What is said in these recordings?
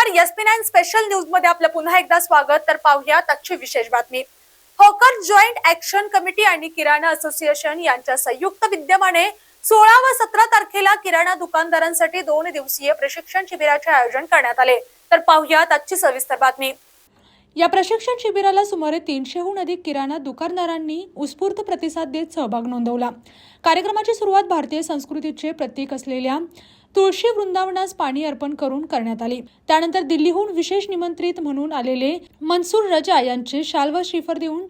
नमस्कार, SP9 special news मध्ये आपलं पुन्हा एकदा स्वागत. तर पाहूया आजची विशेष बातमी. हॉकर जॉईंट ऍक्शन कमिटी आणि किराणा असोसिएशन यांच्या संयुक्त विद्यमाने 16 व 17 तारखेला किराणा दुकानदारांसाठी 2 दिवसीय प्रशिक्षण शिबिराचे आयोजन करण्यात आले. तर पाहूया आजची सविस्तर बातमी. या प्रशिक्षण शिबिराला सुमारे 300हून अधिक किराणा दुकानदारांनी उत्स्फूर्त प्रतिसाद देत सहभाग नोंदवला. कार्यक्रमाची सुरुवात भारतीय संस्कृतीचे प्रतीक असलेल्या तुळशी वृंदावनास पाणी अर्पण करून करण्यात आली. त्यानंतर दिल्लीहून विशेष निमंत्रित म्हणून आलेले मनसूर रजा यांचे शाल व श्रीफळ देऊन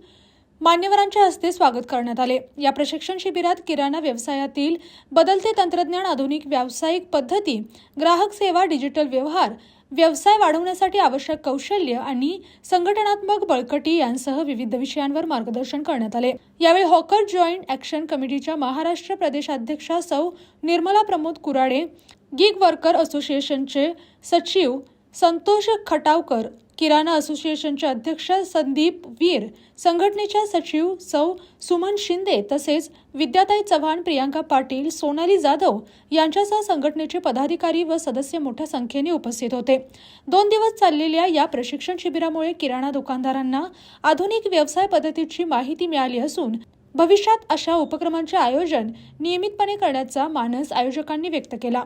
मान्यवरांच्या हस्ते स्वागत करण्यात आले. या प्रशिक्षण शिबिरात किराणा व्यवसायातील बदलते तंत्रज्ञान, आधुनिक व्यावसायिक पद्धती, ग्राहक सेवा, डिजिटल व्यवहार, व्यवसाय वाढवण्यासाठी आवश्यक कौशल्य आणि संघटनात्मक बळकटी यांसह विविध विषयांवर मार्गदर्शन करण्यात आले. यावेळी हॉकर जॉईंट ऍक्शन कमिटीच्या महाराष्ट्र प्रदेशाध्यक्षा सौ निर्मला प्रमोद कुराडे, गिग वर्कर असोसिएशनचे सचिव संतोष खटावकर, किराणा असोसिएशनचे अध्यक्ष संदीप वीर, संघटनेच्या सचिव सौ सुमन शिंदे तसेच विद्याताई चव्हाण, प्रियांका पाटील, सोनाली जाधव यांच्यासह संघटनेचे पदाधिकारी व सदस्य मोठ्या संख्येने उपस्थित होते. 2 दिवस चाललेल्या या प्रशिक्षण शिबिरामुळे किराणा दुकानदारांना आधुनिक व्यवसाय पद्धतीची माहिती मिळाली असून भविष्यात अशा उपक्रमांचे आयोजन नियमितपणे करण्याचा मानस आयोजकांनी व्यक्त केला.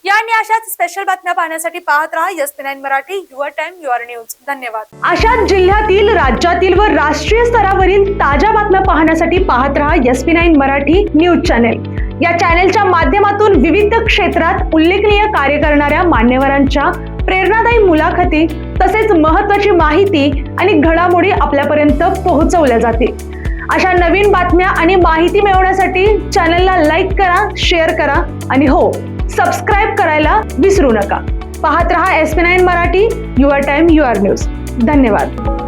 या आणि अशाच स्पेशल बातम्या पाहण्यासाठी पाहत राहा SP9 Marathi, your time your news. धन्यवाद. अशाच जिल्ह्यातील, राज्यातील व राष्ट्रीय स्तरावरील ताज्या बातम्या पाहण्यासाठी पाहत राहा SP9 मराठी न्यूज चॅनेल. या चॅनेलच्या माध्यमातून विविध क्षेत्रात उल्लेखनीय कार्य करणाऱ्या मान्यवरांच्या प्रेरणादायी मुलाखती तसेच महत्त्वाची माहिती आणि घडामोडी आपल्यापर्यंत पोहोचवल्या जातील. अशा नवीन बातम्या आणि माहिती मिळवण्यासाठी चॅनलला लाईक करा, शेअर करा आणि हो, सबस्क्राईब करायला विसरू नका. पाहत रहा SP9 Marathi, your time your news. धन्यवाद.